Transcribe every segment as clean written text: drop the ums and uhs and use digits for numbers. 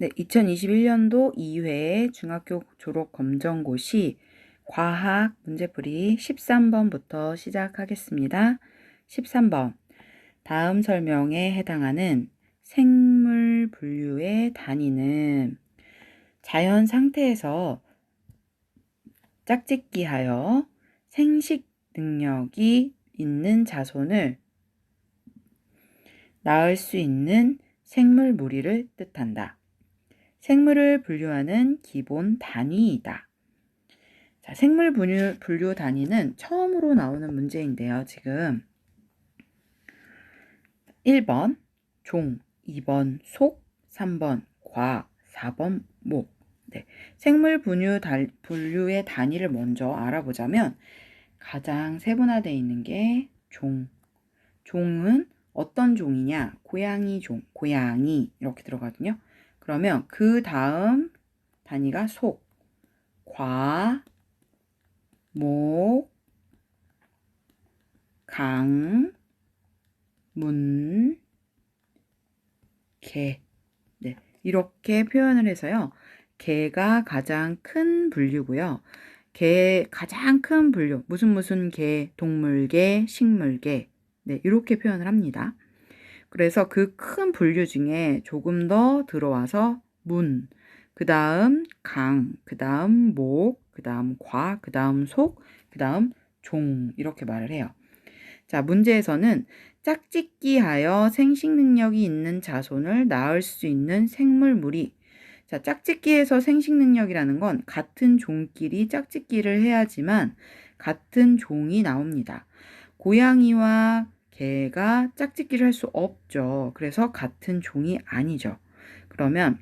네, 2021년도 2회 중학교 졸업 검정고시 과학 문제풀이 13번부터 시작하겠습니다. 13번. 다음 설명에 해당하는 생물 분류의 단위는 자연 상태에서 짝짓기하여 생식 능력이 있는 자손을 낳을 수 있는 생물 무리를 뜻한다. 생물을 분류하는 기본 단위이다. 자, 생물 분류 단위는 처음으로 나오는 문제인데요. 지금 1번 종, 2번 속, 3번 과, 4번 목. 네, 생물 분류의 단위를 먼저 알아보자면 가장 세분화되어 있는 게 종. 종은 어떤 종이냐? 고양이 종, 고양이 이렇게 들어가거든요. 그러면 그 다음 단위가 속, 과, 목, 강, 문, 개. 네, 이렇게 표현을 해서요. 개가 가장 큰 분류고요. 개 가장 큰 분류, 무슨 개, 동물개, 식물개. 네, 이렇게 표현을 합니다. 그래서 그 큰 분류 중에 조금 더 들어와서 문, 그 다음 강, 그 다음 목, 그 다음 과, 그 다음 속, 그 다음 종 이렇게 말을 해요. 자, 문제에서는 짝짓기하여 생식 능력이 있는 자손을 낳을 수 있는 생물 무리. 자, 짝짓기에서 생식 능력이라는 건 같은 종끼리 짝짓기를 해야지만 같은 종이 나옵니다. 고양이와 개가 짝짓기를 할 수 없죠. 그래서 같은 종이 아니죠. 그러면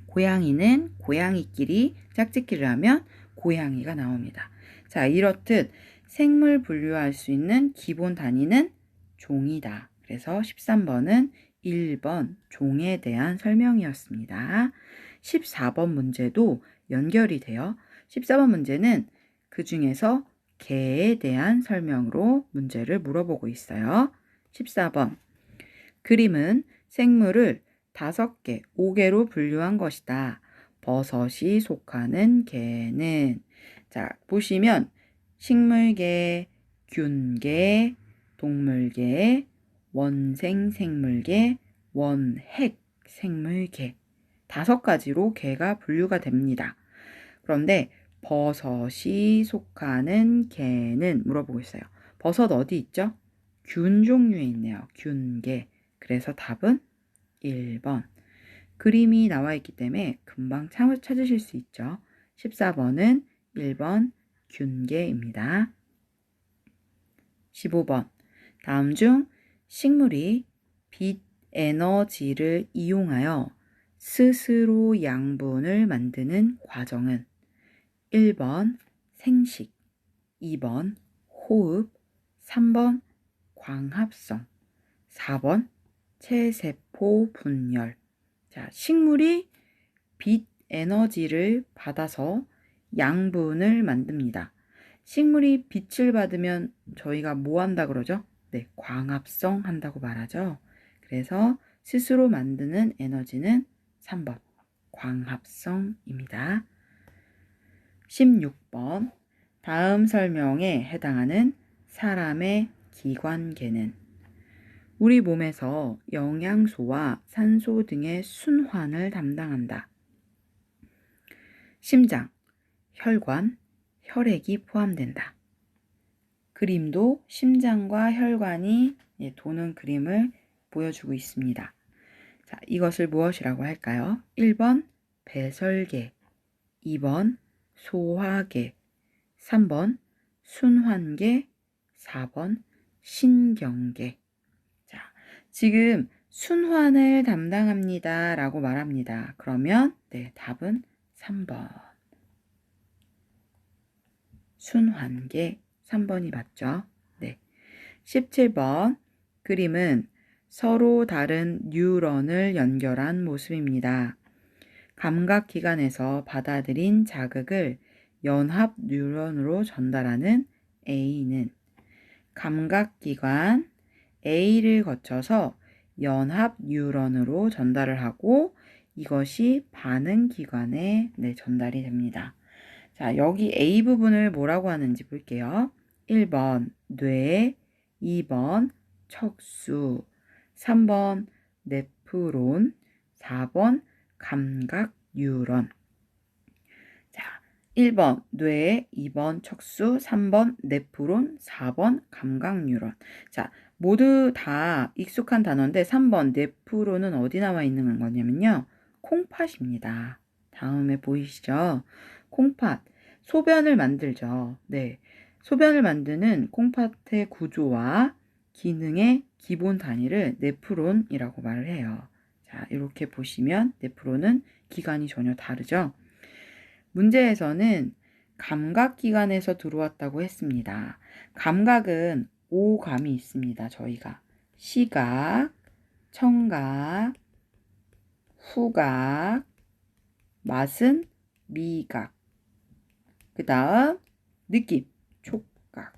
고양이는 고양이끼리 짝짓기를 하면 고양이가 나옵니다. 자, 이렇듯 생물 분류할 수 있는 기본 단위는 종이다. 그래서 13번은 1번 종에 대한 설명이었습니다. 14번 문제도 연결이 돼요. 14번 문제는 그 중에서 개에 대한 설명으로 문제를 물어보고 있어요. 14번. 그림은 생물을 5개, 5개로 분류한 것이다. 버섯이 속하는 개는, 자, 보시면 식물계, 균계, 동물계, 원생생물계, 원핵 생물계 5가지로 개가 분류가 됩니다. 그런데 버섯이 속하는 개는 물어보고 있어요. 버섯 어디 있죠? 균 종류에 있네요. 균계. 그래서 답은 1번. 그림이 나와 있기 때문에 금방 찾으실 수 있죠. 14번은 1번 균계입니다. 15번. 다음 중 식물이 빛 에너지를 이용하여 스스로 양분을 만드는 과정은 1번 생식, 2번 호흡, 3번 광합성, 4번 체세포 분열. 자, 식물이 빛 에너지를 받아서 양분을 만듭니다. 식물이 빛을 받으면 저희가 뭐 한다 그러죠? 네, 광합성 한다고 말하죠. 그래서 스스로 만드는 에너지는 3번 광합성입니다. 16번. 다음 설명에 해당하는 사람의 기관계는 우리 몸에서 영양소와 산소 등의 순환을 담당한다. 심장, 혈관, 혈액이 포함된다. 그림도 심장과 혈관이 도는 그림을 보여주고 있습니다. 자, 이것을 무엇이라고 할까요? 1번 배설계, 2번 소화계, 3번 순환계, 4번 신경계. 자, 지금 순환을 담당합니다 라고 말합니다. 그러면 네, 답은 3번. 순환계 3번이 맞죠? 네. 17번. 그림은 서로 다른 뉴런을 연결한 모습입니다. 감각기관에서 받아들인 자극을 연합 뉴런으로 전달하는 A는 감각기관 A를 거쳐서 연합 뉴런으로 전달을 하고 이것이 반응기관에 전달이 됩니다. 자, 여기 A 부분을 뭐라고 하는지 볼게요. 1번 뇌, 2번 척수, 3번 네프론, 4번 감각 뉴런. 자, 1번 뇌, 2번 척수, 3번 네프론, 4번 감각 뉴런. 자, 모두 다 익숙한 단어인데 3번 네프론은 어디 나와 있는 거냐면요. 콩팥입니다. 다음에 보이시죠? 콩팥. 소변을 만들죠. 네. 소변을 만드는 콩팥의 구조와 기능의 기본 단위를 네프론이라고 말을 해요. 자, 이렇게 보시면 네프론은 기관이 전혀 다르죠. 문제에서는 감각기관에서 들어왔다고 했습니다. 감각은 5감이 있습니다. 저희가 시각, 청각, 후각, 맛은 미각, 그 다음 느낌, 촉각.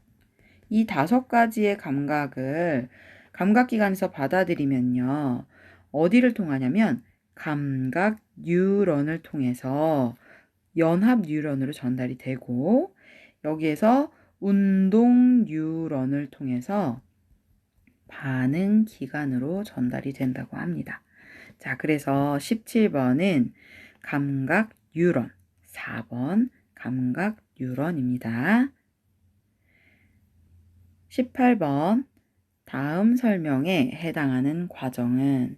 이 5가지의 감각을 감각기관에서 받아들이면요. 어디를 통하냐면 감각 뉴런을 통해서 연합 뉴런으로 전달이 되고, 여기에서 운동 뉴런을 통해서 반응 기관으로 전달이 된다고 합니다. 자, 그래서 17번은 감각 뉴런, 4번 감각 뉴런입니다. 18번 다음 설명에 해당하는 과정은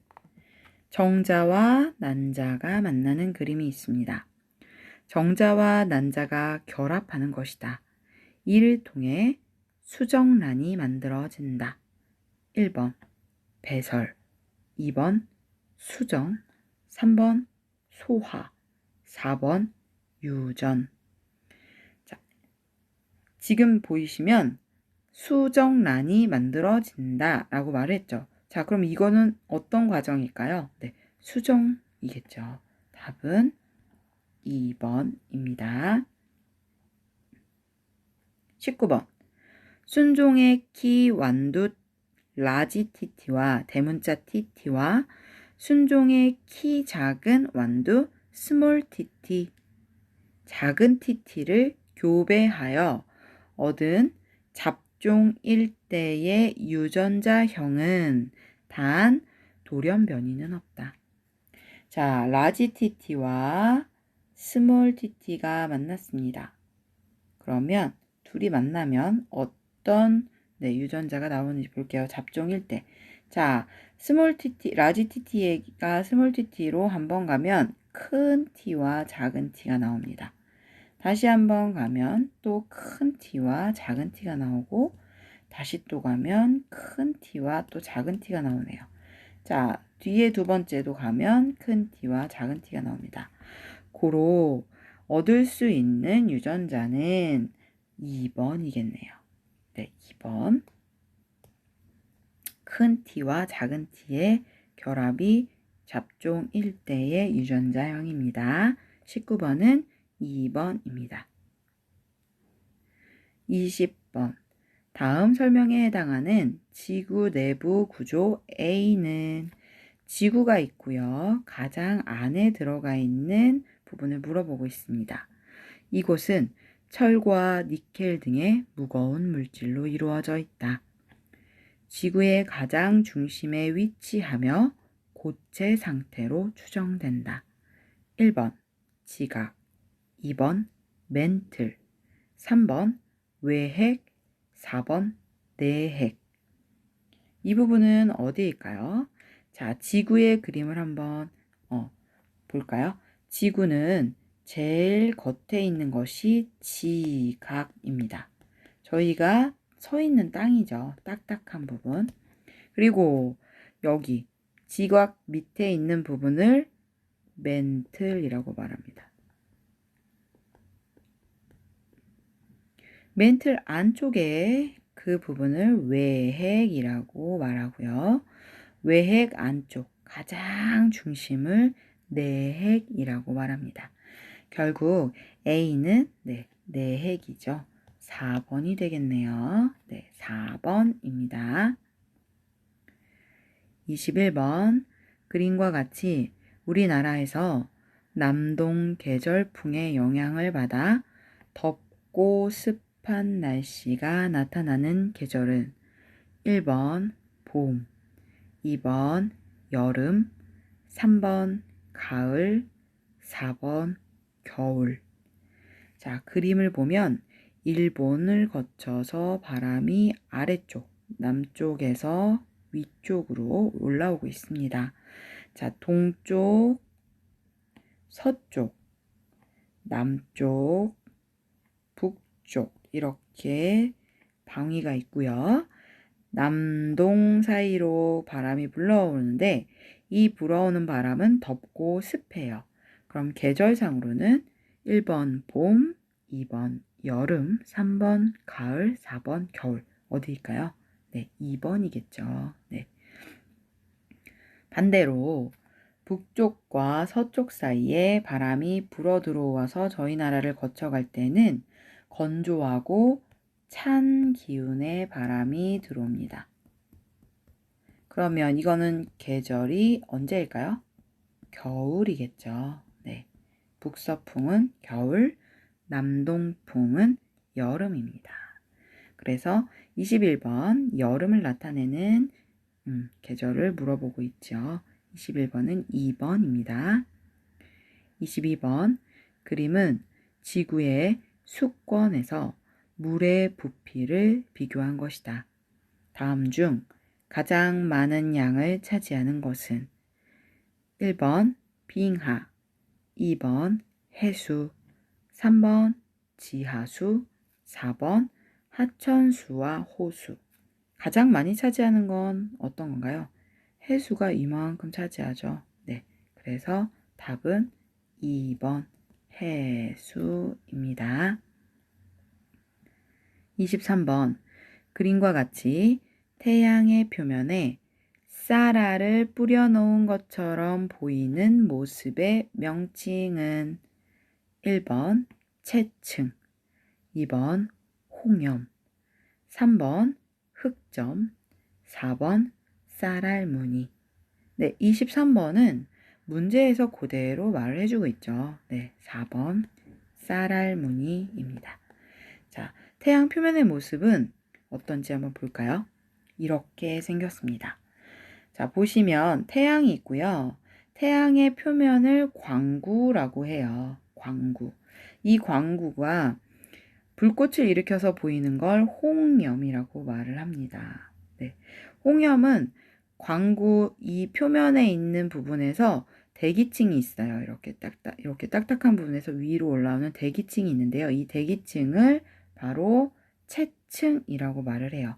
정자와 난자가 만나는 그림이 있습니다. 정자와 난자가 결합하는 것이다. 이를 통해 수정란이 만들어진다. 1번 배설, 2번 수정, 3번 소화, 4번 유전. 자, 지금 보이시면 수정란이 만들어진다 라고 말했죠. 자, 그럼 이거는 어떤 과정일까요? 네, 수정이겠죠. 답은 2번입니다. 19번 순종의 키 완두 라지 TT와 대문자 TT와 순종의 키 작은 완두 스몰 TT, 작은 TT를 교배하여 얻은 잡종 일대의 유전자형은 단 돌연변이는 없다. 자, 라지 TT와 스몰 TT가 만났습니다. 그러면 둘이 만나면 어떤 유전자가 나오는지 볼게요. 잡종 일대. 자, 스몰 TT, 라지 TT가 스몰 TT로 한번 가면 큰 T와 작은 T가 나옵니다. 다시 한번 가면 또 큰 T와 작은 T가 나오고, 다시 또 가면 큰 T와 또 작은 T가 나오네요. 자, 뒤에 두 번째도 가면 큰 T와 작은 T가 나옵니다. 고로 얻을 수 있는 유전자는 2번이겠네요. 네, 2번. 큰 T와 작은 T의 결합이 잡종 일대의 유전자형입니다. 19번은 2번입니다. 20번. 다음 설명에 해당하는 지구 내부 구조 A는 지구가 있고요. 가장 안에 들어가 있는 부분을 물어보고 있습니다. 이곳은 철과 니켈 등의 무거운 물질로 이루어져 있다. 지구의 가장 중심에 위치하며 고체 상태로 추정된다. 1번 지각, 2번 멘틀, 3번 외핵, 4번 내핵. 이 부분은 어디일까요? 자, 지구의 그림을 한번 볼까요? 지구는 제일 겉에 있는 것이 지각입니다. 저희가 서 있는 땅이죠. 딱딱한 부분. 그리고 여기 지각 밑에 있는 부분을 멘틀이라고 말합니다. 멘틀 안쪽에 그 부분을 외핵이라고 말하고요. 외핵 안쪽 가장 중심을 내핵이라고 말합니다. 결국 A는 내핵이죠. 4번이 되겠네요. 네, 4번입니다. 21번 그림과 같이 우리나라에서 남동 계절풍의 영향을 받아 덥고 습한 날씨가 나타나는 계절은 1번 봄, 2번 여름, 3번 가을, 4번 겨울. 자, 그림을 보면 일본을 거쳐서 바람이 아래쪽, 남쪽에서 위쪽으로 올라오고 있습니다. 자, 동쪽, 서쪽, 남쪽, 북쪽 이렇게 방위가 있고요. 남동 사이로 바람이 불어오는데 이 불어오는 바람은 덥고 습해요. 그럼 계절상으로는 1번 봄, 2번 여름, 3번 가을, 4번 겨울. 어디일까요? 네, 2번이겠죠. 네. 반대로 북쪽과 서쪽 사이에 바람이 불어 들어와서 저희 나라를 거쳐갈 때는 건조하고 찬 기운의 바람이 들어옵니다. 그러면 이거는 계절이 언제일까요? 겨울이겠죠. 네. 북서풍은 겨울, 남동풍은 여름입니다. 그래서 21번 여름을 나타내는 계절을 물어보고 있죠. 21번은 2번입니다. 22번 그림은 지구의 수권에서 물의 부피를 비교한 것이다. 다음 중 가장 많은 양을 차지하는 것은 1번 빙하, 2번 해수, 3번 지하수, 4번 하천수와 호수. 가장 많이 차지하는 건 어떤 건가요? 해수가 이만큼 차지하죠. 네, 그래서 답은 2번 해수입니다. 23번 그림과 같이 태양의 표면에 쌀알을 뿌려놓은 것처럼 보이는 모습의 명칭은 1번 채층, 2번 홍염, 3번 흑점, 4번 쌀알무늬. 네, 23번은 문제에서 그대로 말을 해주고 있죠. 네, 4번 쌀알무늬입니다. 자, 태양 표면의 모습은 어떤지 한번 볼까요? 이렇게 생겼습니다. 자, 보시면 태양이 있고요. 태양의 표면을 광구라고 해요. 광구. 이 광구가 불꽃을 일으켜서 보이는 걸 홍염이라고 말을 합니다. 네. 홍염은 광구 이 표면에 있는 부분에서 대기층이 있어요. 이렇게 딱딱한 부분에서 위로 올라오는 대기층이 있는데요. 이 대기층을 바로 채층이라고 말을 해요.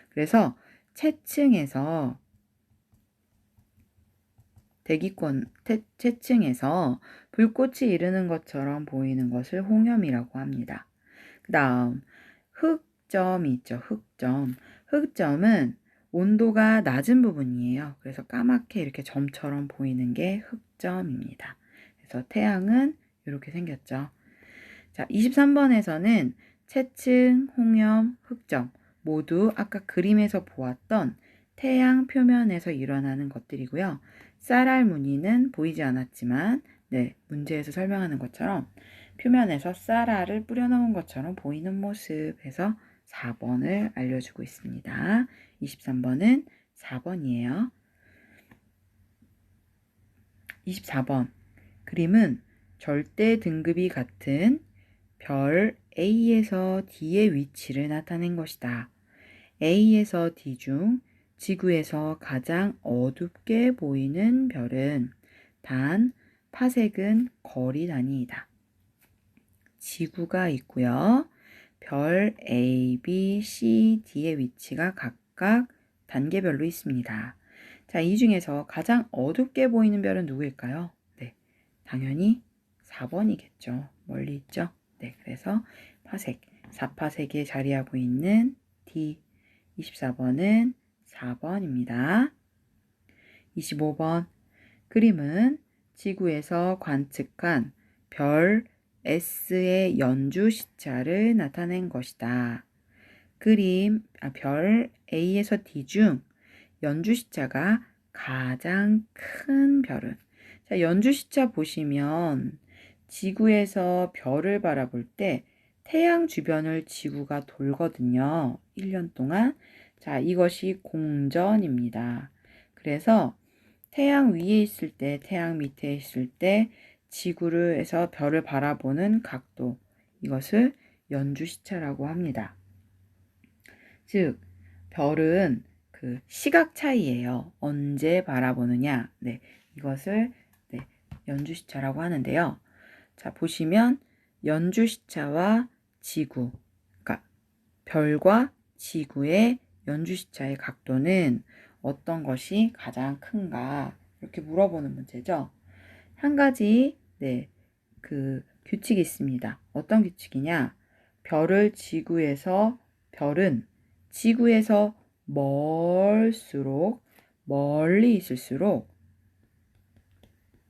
그래서 채층에서 채층에서 불꽃이 이르는 것처럼 보이는 것을 홍염이라고 합니다. 그 다음 흑점이 있죠. 흑점은 온도가 낮은 부분이에요. 그래서 까맣게 이렇게 점처럼 보이는 게 흑점입니다. 그래서 태양은 이렇게 생겼죠. 자, 23번에서는 채층, 홍염, 흑점 모두 아까 그림에서 보았던 태양 표면에서 일어나는 것들이고요. 쌀알 무늬는 보이지 않았지만 네, 문제에서 설명하는 것처럼 표면에서 쌀알을 뿌려놓은 것처럼 보이는 모습에서 4번을 알려주고 있습니다. 23번은 4번이에요. 24번 그림은 절대 등급이 같은 별 A에서 D의 위치를 나타낸 것이다. A에서 D 중 지구에서 가장 어둡게 보이는 별은 단 파색은 거리 단위이다. 지구가 있고요. 별 A, B, C, D의 위치가 각각 단계별로 있습니다. 자, 이 중에서 가장 어둡게 보이는 별은 누구일까요? 네, 당연히 4번이겠죠. 멀리 있죠? 네, 그래서 파색, 4파색에 자리하고 있는 D, 24번은 4번입니다. 25번 그림은 지구에서 관측한 별 S의 연주 시차를 나타낸 것이다. 별 A에서 D 중 연주 시차가 가장 큰 별은 자, 연주시차 보시면 지구에서 별을 바라볼 때 태양 주변을 지구가 돌거든요. 1년 동안. 자, 이것이 공전입니다. 그래서 태양 위에 있을 때, 태양 밑에 있을 때 지구에서 별을 바라보는 각도, 이것을 연주시차라고 합니다. 즉, 별은 그 시각 차이예요. 언제 바라보느냐. 네, 이것을 연주시차라고 하는데요. 자, 보시면 연주시차와 지구, 그러니까 별과 지구의 연주시차의 각도는 어떤 것이 가장 큰가? 이렇게 물어보는 문제죠. 한 가지, 그 규칙이 있습니다. 어떤 규칙이냐? 별은 지구에서 멀리 있을수록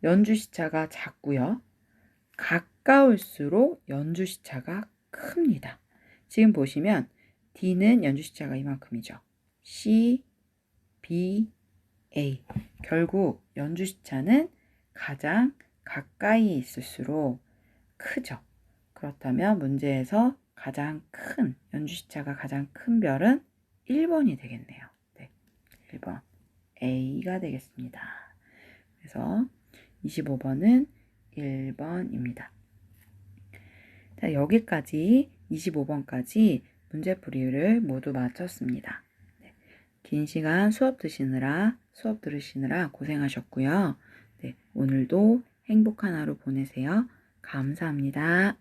연주시차가 작고요. 가까울수록 연주시차가 큽니다. 지금 보시면 D는 연주시차가 이만큼이죠. C, B, A. 결국 연주시차는 가장 가까이 있을수록 크죠. 그렇다면 문제에서 연주시차가 가장 큰 별은 1번이 되겠네요. 네, 1번 A가 되겠습니다. 그래서 25번은 1번입니다. 자, 여기까지 25번까지 문제풀이를 모두 마쳤습니다. 네, 긴 시간 수업 들으시느라 고생하셨고요. 네, 오늘도 행복한 하루 보내세요. 감사합니다.